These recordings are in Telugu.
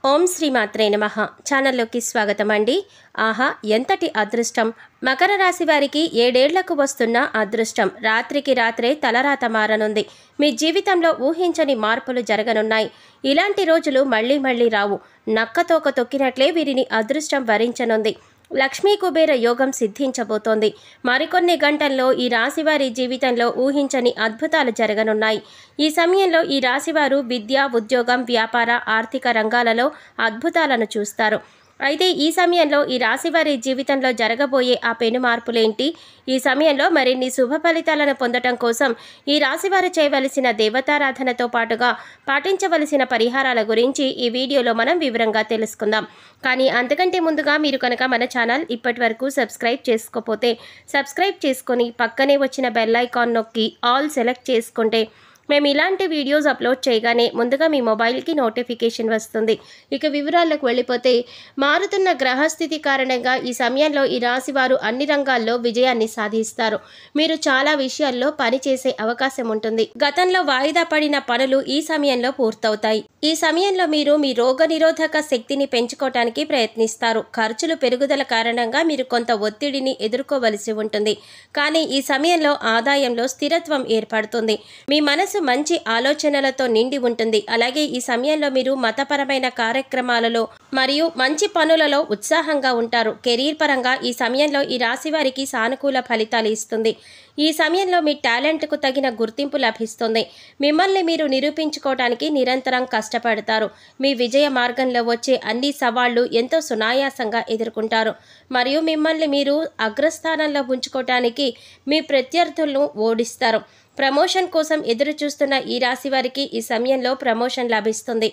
ఓం శ్రీ మాత్రే నమః. ఛానల్లోకి స్వాగతం అండి. ఆహా, ఎంతటి అదృష్టం! మకర రాశి వారికి 7 ఏళ్లకు వస్తున్న అదృష్టం రాత్రికి రాత్రే తలరాత మారనుంది. మీ జీవితంలో ఊహించని మార్పులు జరగనున్నాయి. ఇలాంటి రోజులు మళ్ళీ మళ్ళీ రావు. నక్కతోక తొక్కినట్లే వీరిని అదృష్టం వరించనుంది. లక్ష్మీ కుబేర యోగం సిద్ధించబోతోంది. మరికొన్ని గంటల్లో ఈ రాశివారి జీవితంలో ఊహించని అద్భుతాలు జరగనున్నాయి. ఈ సమయంలో ఈ రాశివారు విద్య, ఉద్యోగం, వ్యాపార, ఆర్థిక రంగాలలో అద్భుతాలను చూస్తారు. అయితే ఈ సమయంలో ఈ రాశివారి జీవితంలో జరగబోయే ఆ పెను మార్పులేంటి? ఈ సమయంలో మరిన్ని శుభ ఫలితాలను పొందటం కోసం ఈ రాశివారు చేయవలసిన దేవతారాధనతో పాటుగా పాటించవలసిన పరిహారాల గురించి ఈ వీడియోలో మనం వివరంగా తెలుసుకుందాం. కానీ అంతకంటే ముందుగా మీరు కనుక మన ఛానల్ ఇప్పటి వరకు సబ్స్క్రైబ్ చేసుకోకపోతే సబ్స్క్రైబ్ చేసుకొని పక్కనే వచ్చిన బెల్ ఐకాన్ నొక్కి ఆల్ సెలెక్ట్ చేసుకుంటే మేము ఇలాంటి వీడియోస్ అప్లోడ్ చేయగానే ముందుగా మీ మొబైల్కి నోటిఫికేషన్ వస్తుంది. ఇక వివరాలకు వెళ్ళిపోతే, మారుతున్న గ్రహస్థితి కారణంగా ఈ సమయంలో ఈ రాశివారు అన్ని రంగాల్లో విజయాన్ని సాధిస్తారు. మీరు చాలా విషయాల్లో పనిచేసే అవకాశం ఉంటుంది. గతంలో వాయిదా పడిన పనులు ఈ సమయంలో పూర్తవుతాయి. ఈ సమయంలో మీరు మీ రోగనిరోధక శక్తిని పెంచుకోవటానికి ప్రయత్నిస్తారు. ఖర్చులు పెరుగుదల కారణంగా మీరు కొంత ఒత్తిడిని ఎదుర్కోవలసి ఉంటుంది. కానీ ఈ సమయంలో ఆదాయంలో స్థిరత్వం ఏర్పడుతుంది. మీ మనసు మంచి ఆలోచనలతో నిండి ఉంటుంది. అలాగే ఈ సమయంలో మీరు మతపరమైన కార్యక్రమాలలో మరియు మంచి పనులలో ఉత్సాహంగా ఉంటారు. కెరీర్ పరంగా ఈ సమయంలో ఈ రాశి వారికి సానుకూల ఫలితాలు ఇస్తుంది. ఈ సమయంలో మీ టాలెంట్కు తగిన గుర్తింపు లభిస్తుంది. మిమ్మల్ని మీరు నిరూపించుకోవడానికి నిరంతరం కష్టపడతారు. మీ విజయ మార్గంలో వచ్చే అన్ని సవాళ్లు ఎంతో సునాయాసంగా ఎదుర్కొంటారు. మరియు మిమ్మల్ని మీరు అగ్రస్థానంలో ఉంచుకోవటానికి మీ ప్రత్యర్థులను ఓడిస్తారు. ప్రమోషన్ కోసం ఎదురు చూస్తున్న ఈ రాశి వారికి ఈ సమయంలో ప్రమోషన్ లభిస్తుంది.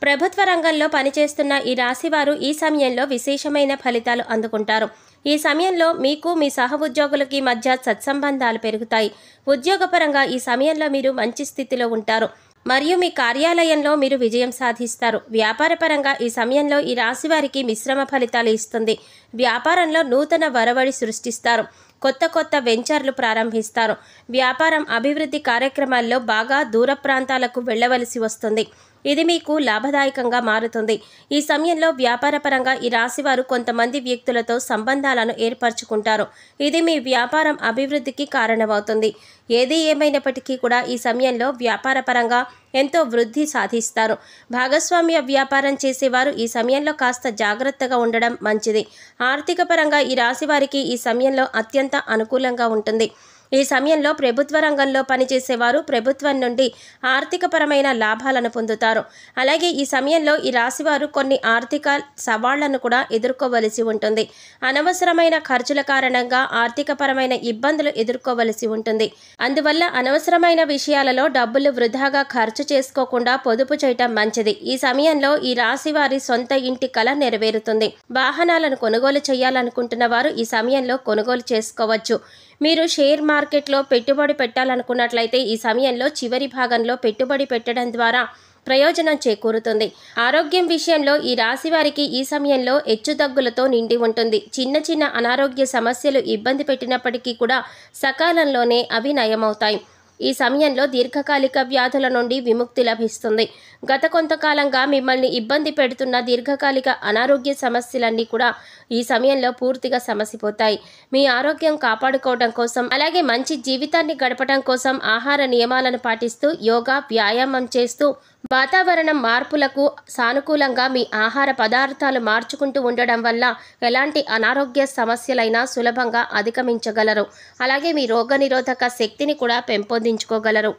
ప్రభుత్వ రంగంలో పనిచేస్తున్న ఈ రాశివారు ఈ సమయంలో విశేషమైన ఫలితాలు అందుకుంటారు. ఈ సమయంలో మీకు మీ సహ ఉద్యోగులకి మధ్య సత్సంబంధాలు పెరుగుతాయి. ఉద్యోగపరంగా ఈ సమయంలో మీరు మంచి స్థితిలో ఉంటారు మరియు మీ కార్యాలయంలో మీరు విజయం సాధిస్తారు. వ్యాపారపరంగా ఈ సమయంలో ఈ రాశి వారికి మిశ్రమ ఫలితాలు ఇస్తుంది. వ్యాపారంలో నూతన వరవడి సృష్టిస్తారు. కొత్త వెంచర్లు ప్రారంభిస్తారు. వ్యాపారం అభివృద్ధి కార్యక్రమాల్లో బాగా దూర ప్రాంతాలకు వెళ్ళవలసి వస్తుంది. ఇది మీకు లాభదాయకంగా మారుతుంది. ఈ సమయంలో వ్యాపారపరంగా ఈ రాశివారు కొంతమంది వ్యక్తులతో సంబంధాలను ఏర్పరచుకుంటారు. ఇది మీ వ్యాపారం అభివృద్ధికి కారణమవుతుంది. ఏది ఏమైనప్పటికీ కూడా ఈ సమయంలో వ్యాపారపరంగా ఎంతో వృద్ధి సాధిస్తారు. భాగస్వామ్య వ్యాపారం చేసేవారు ఈ సమయంలో కాస్త జాగ్రత్తగా ఉండడం మంచిది. ఆర్థిక పరంగా ఈ రాశి వారికి ఈ సమయంలో అత్యంత అనుకూలంగా ఉంటుంది. ఈ సమయంలో ప్రభుత్వ రంగంలో పనిచేసేవారు ప్రభుత్వం నుండి ఆర్థికపరమైన లాభాలను పొందుతారు. అలాగే ఈ సమయంలో ఈ రాశివారు కొన్ని ఆర్థిక సవాళ్లను కూడా ఎదుర్కోవలసి ఉంటుంది. అనవసరమైన ఖర్చుల కారణంగా ఆర్థికపరమైన ఇబ్బందులు ఎదుర్కోవలసి ఉంటుంది. అందువల్ల అనవసరమైన విషయాలలో డబ్బులు వృధాగా ఖర్చు చేసుకోకుండా పొదుపు చేయటం మంచిది. ఈ సమయంలో ఈ రాశివారి సొంత ఇంటి కల నెరవేరుతుంది. వాహనాలను కొనుగోలు చేయాలనుకుంటున్న వారు ఈ సమయంలో కొనుగోలు చేసుకోవచ్చు. మీరు షేర్ మార్కెట్లో పెట్టుబడి పెట్టాలనుకున్నట్లయితే ఈ సమయంలో చివరి భాగంలో పెట్టుబడి పెట్టడం ద్వారా ప్రయోజనం చేకూరుతుంది. ఆరోగ్యం విషయంలో ఈ రాశి వారికి ఈ సమయంలో హెచ్చుతగ్గులతో నిండి ఉంటుంది. చిన్న అనారోగ్య సమస్యలు ఇబ్బంది పెట్టినప్పటికీ కూడా సకాలంలోనే అవి నయమవుతాయి. ఈ సమయంలో దీర్ఘకాలిక వ్యాధుల నుండి విముక్తి లభిస్తుంది. గత కొంతకాలంగా మిమ్మల్ని ఇబ్బంది పెడుతున్న దీర్ఘకాలిక అనారోగ్య సమస్యలన్నీ కూడా ఈ సమయంలో పూర్తిగా సమసిపోతాయి. మీ ఆరోగ్యం కాపాడుకోవడం కోసం అలాగే మంచి జీవితాన్ని గడపడం కోసం ఆహార నియమాలను పాటిస్తూ యోగా, వ్యాయామం చేస్తూ వాతావరణం మార్పులకు సానుకూలంగా మీ ఆహార పదార్థాలు మార్చుకుంటూ ఉండడం వల్ల ఎలాంటి అనారోగ్య సమస్యలైనా సులభంగా అధిగమించగలరు. అలాగే మీ రోగనిరోధక శక్తిని కూడా పెంపొందించుకోగలరు.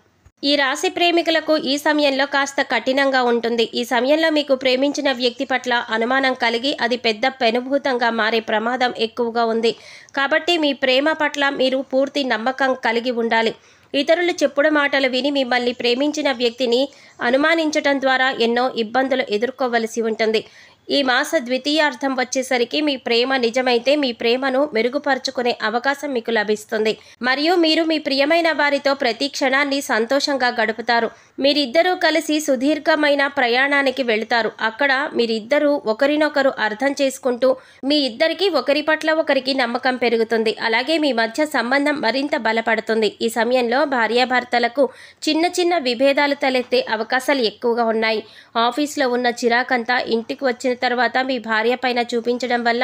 ఈ రాశి ప్రేమికులకు ఈ సమయంలో కాస్త కఠినంగా ఉంటుంది. ఈ సమయంలో మీకు ప్రేమించిన వ్యక్తి పట్ల అనుమానం కలిగి అది పెద్ద పెనుభూతంగా మారే ప్రమాదం ఎక్కువగా ఉంది. కాబట్టి మీ ప్రేమ పట్ల మీరు పూర్తి నమ్మకం కలిగి ఉండాలి. ఇతరులు చెప్పుడు మాటలు విని మిమ్మల్ని ప్రేమించిన వ్యక్తిని అనుమానించటం ద్వారా ఎన్నో ఇబ్బందులు ఎదుర్కోవలసి ఉంటుంది. ఈ మాస ద్వితీయార్థం వచ్చేసరికి మీ ప్రేమ నిజమైతే మీ ప్రేమను మెరుగుపరుచుకునే అవకాశం మీకు లభిస్తుంది మరియు మీరు మీ ప్రియమైన వారితో ప్రతి క్షణాన్ని సంతోషంగా గడుపుతారు. మీరిద్దరూ కలిసి సుదీర్ఘమైన ప్రయాణానికి వెళతారు. అక్కడ మీరిద్దరూ ఒకరినొకరు అర్థం చేసుకుంటూ మీ ఇద్దరికి ఒకరి పట్ల ఒకరికి నమ్మకం పెరుగుతుంది. అలాగే మీ మధ్య సంబంధం మరింత బలపడుతుంది. ఈ సమయంలో భార్యాభర్తలకు చిన్న విభేదాలు తలెత్తే అవకాశాలు ఎక్కువగా ఉన్నాయి. ఆఫీస్లో ఉన్న చిరాకంతా ఇంటికి వచ్చిన తర్వాత మీ భార్య పైన చూపించడం వల్ల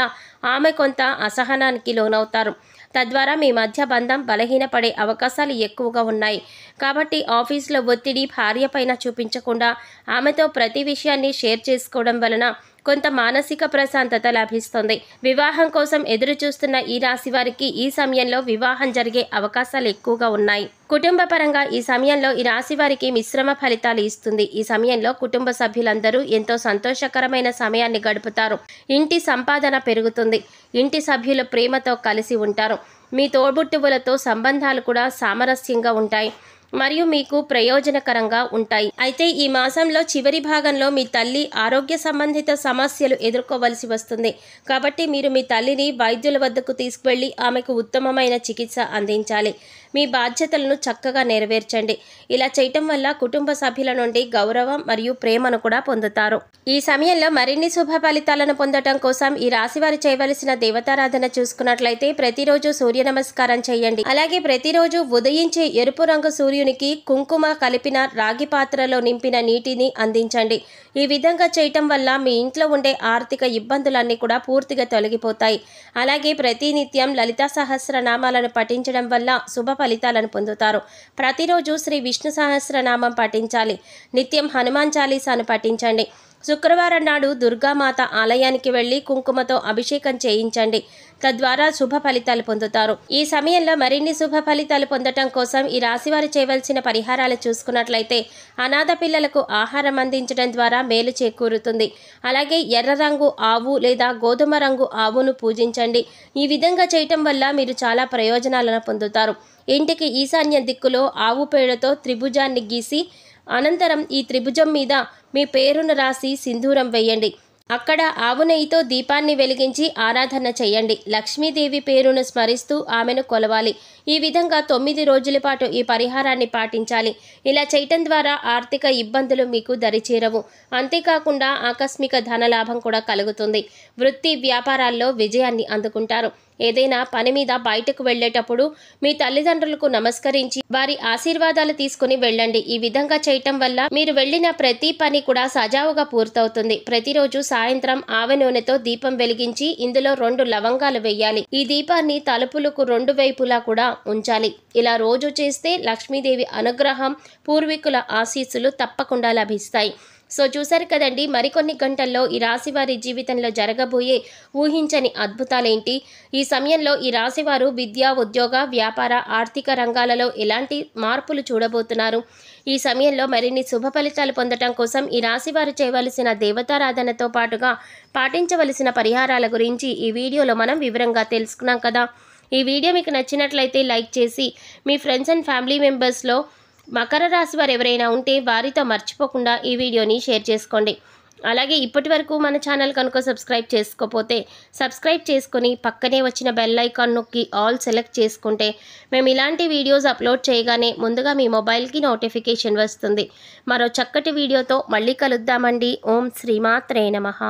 ఆమె కొంత అసహనానికి లోనవుతారు. తద్వారా మీ మధ్య బంధం బలహీనపడే అవకాశాలు ఎక్కువగా ఉన్నాయి. కాబట్టి ఆఫీస్లో ఒత్తిడి భార్య పైన చూపించకుండా ఆమెతో ప్రతి విషయాన్ని షేర్ చేసుకోవడం వలన కొంత మానసిక ప్రశాంతత లభిస్తుంది. వివాహం కోసం ఎదురు చూస్తున్న ఈ రాశి వారికి ఈ సమయంలో వివాహం జరిగే అవకాశాలు ఎక్కువగా ఉన్నాయి. కుటుంబ పరంగా ఈ సమయంలో ఈ రాశి వారికి మిశ్రమ ఫలితాలు ఇస్తుంది. ఈ సమయంలో కుటుంబ సభ్యులందరూ ఎంతో సంతోషకరమైన సమయాన్ని గడుపుతారు. ఇంటి సంపాదన పెరుగుతుంది. ఇంటి సభ్యులు ప్రేమతో కలిసి ఉంటారు. మీ తోబుట్టువులతో సంబంధాలు కూడా సామరస్యంగా ఉంటాయి మరియు మీకు ప్రయోజనకరంగా ఉంటాయి. అయితే ఈ మాసంలో చివరి భాగంలో మీ తల్లి ఆరోగ్య సంబంధిత సమస్యలు ఎదుర్కోవలసి వస్తుంది. కాబట్టి మీరు మీ తల్లిని వైద్యుల వద్దకు తీసుకువెళ్ళి ఆమెకు ఉత్తమమైన చికిత్స అందించాలి. మీ బాధ్యతలను చక్కగా నెరవేర్చండి. ఇలా చేయటం వల్ల కుటుంబ సభ్యుల నుండి గౌరవం మరియు ప్రేమను కూడా పొందుతారు. ఈ సమయంలో మరిన్ని శుభ ఫలితాలను పొందటం కోసం ఈ రాశి వారు చేయవలసిన దేవతారాధన చూసుకున్నట్లయితే ప్రతిరోజు సూర్య నమస్కారం చేయండి. అలాగే ప్రతిరోజు ఉదయించే ఎరుపు రంగు సూర్యునికి కుంకుమ కలిపిన రాగి పాత్రలో నింపిన నీటిని అందించండి. ఈ విధంగా చేయటం వల్ల మీ ఇంట్లో ఉండే ఆర్థిక ఇబ్బందులన్నీ కూడా పూర్తిగా తొలగిపోతాయి. అలాగే ప్రతినిత్యం లలితా సహస్రనామాలను పఠించడం వల్ల శుభ ఫలితాలను పొందుతారు. ప్రతిరోజు శ్రీ విష్ణు సహస్రనామం పఠించాలి. నిత్యం హనుమాన్ చాలీసాను పఠించండి. శుక్రవారం నాడు దుర్గామాత ఆలయానికి వెళ్లి కుంకుమతో అభిషేకం చేయించండి. తద్వారా శుభ ఫలితాలు పొందుతారు. ఈ సమయంలో మరిన్ని శుభ ఫలితాలు పొందటం కోసం ఈ రాశివారు చేయవలసిన పరిహారాలు చూసుకున్నట్లయితే అనాథ పిల్లలకు ఆహారం అందించడం ద్వారా మేలు చేకూరుతుంది. అలాగే ఎర్ర రంగు ఆవు లేదా గోధుమ రంగు ఆవును పూజించండి. ఈ విధంగా చేయటం వల్ల మీరు చాలా ప్రయోజనాలను పొందుతారు. ఇంటికి ఈశాన్య దిక్కులో ఆవు పేడతో త్రిభుజాన్ని గీసి అనంతరం ఈ త్రిభుజం మీద మీ పేరును రాసి సింధూరం వేయండి. అక్కడ ఆవు నెయ్యితో దీపాన్ని వెలిగించి ఆరాధన చేయండి. లక్ష్మీదేవి పేరును స్మరిస్తూ ఆమెను కొలవాలి. ఈ విధంగా 9 రోజుల పాటు ఈ పరిహారాన్ని పాటించాలి. ఇలా చేయటం ద్వారా ఆర్థిక ఇబ్బందులు మీకు దరిచేరవు. అంతేకాకుండా ఆకస్మిక ధనలాభం కూడా కలుగుతుంది. వృత్తి వ్యాపారాల్లో విజయాన్ని అందుకుంటారు. ఏదైనా పని మీద బయటకు వెళ్ళేటప్పుడు మీ తల్లిదండ్రులకు నమస్కరించి వారి ఆశీర్వాదాలు తీసుకుని వెళ్ళండి. ఈ విధంగా చేయటం వల్ల మీరు వెళ్ళిన ప్రతి పని కూడా సజావుగా పూర్తవుతుంది. ప్రతిరోజు సాయంత్రం ఆవ నూనెతో దీపం వెలిగించి ఇందులో 2 లవంగాలు వేయాలి. ఈ దీపాన్ని తలుపులకు 2 వైపులా కూడా ఉంచాలి. ఇలా రోజు చేస్తే లక్ష్మీదేవి అనుగ్రహం, పూర్వీకుల ఆశీస్సులు తప్పకుండా లభిస్తాయి. సో చూసారు కదండి, మరికొన్ని గంటల్లో ఈ రాశి వారి జీవితంలో జరగబోయే ఊహించని అద్భుతాలేంటి. ఈ సమయంలో ఈ రాశివారు విద్య, ఉద్యోగ, వ్యాపార, ఆర్థిక రంగాలలో ఎలాంటి మార్పులు చూడబోతున్నారు. ఈ సమయంలో మరిన్ని శుభ ఫలితాలు పొందటం కోసం ఈ రాశివారు చేయవలసిన దేవతారాధనతో పాటుగా పాటించవలసిన పరిహారాల గురించి ఈ వీడియోలో మనం వివరంగా తెలుసుకున్నాం కదా. ఈ వీడియో మీకు నచ్చినట్లయితే లైక్ చేసి మీ ఫ్రెండ్స్ అండ్ ఫ్యామిలీ మెంబర్స్లో మకర రాశి వారు ఎవరైనా ఉంటే వారితో మర్చిపోకుండా ఈ వీడియోని షేర్ చేసుకోండి. అలాగే ఇప్పటి వరకు మన ఛానల్ కనుక సబ్స్క్రైబ్ చేసుకోకపోతే సబ్స్క్రైబ్ చేసుకొని పక్కనే వచ్చిన బెల్ ఐకాన్ నొక్కి ఆల్ సెలెక్ట్ చేసుకుంటే మేము ఇలాంటి వీడియోస్ అప్లోడ్ చేయగానే ముందుగా మీ మొబైల్కి నోటిఫికేషన్ వస్తుంది. మరో చక్కటి వీడియోతో మళ్ళీ కలుద్దామండి. ఓం శ్రీమాత్రే నమః.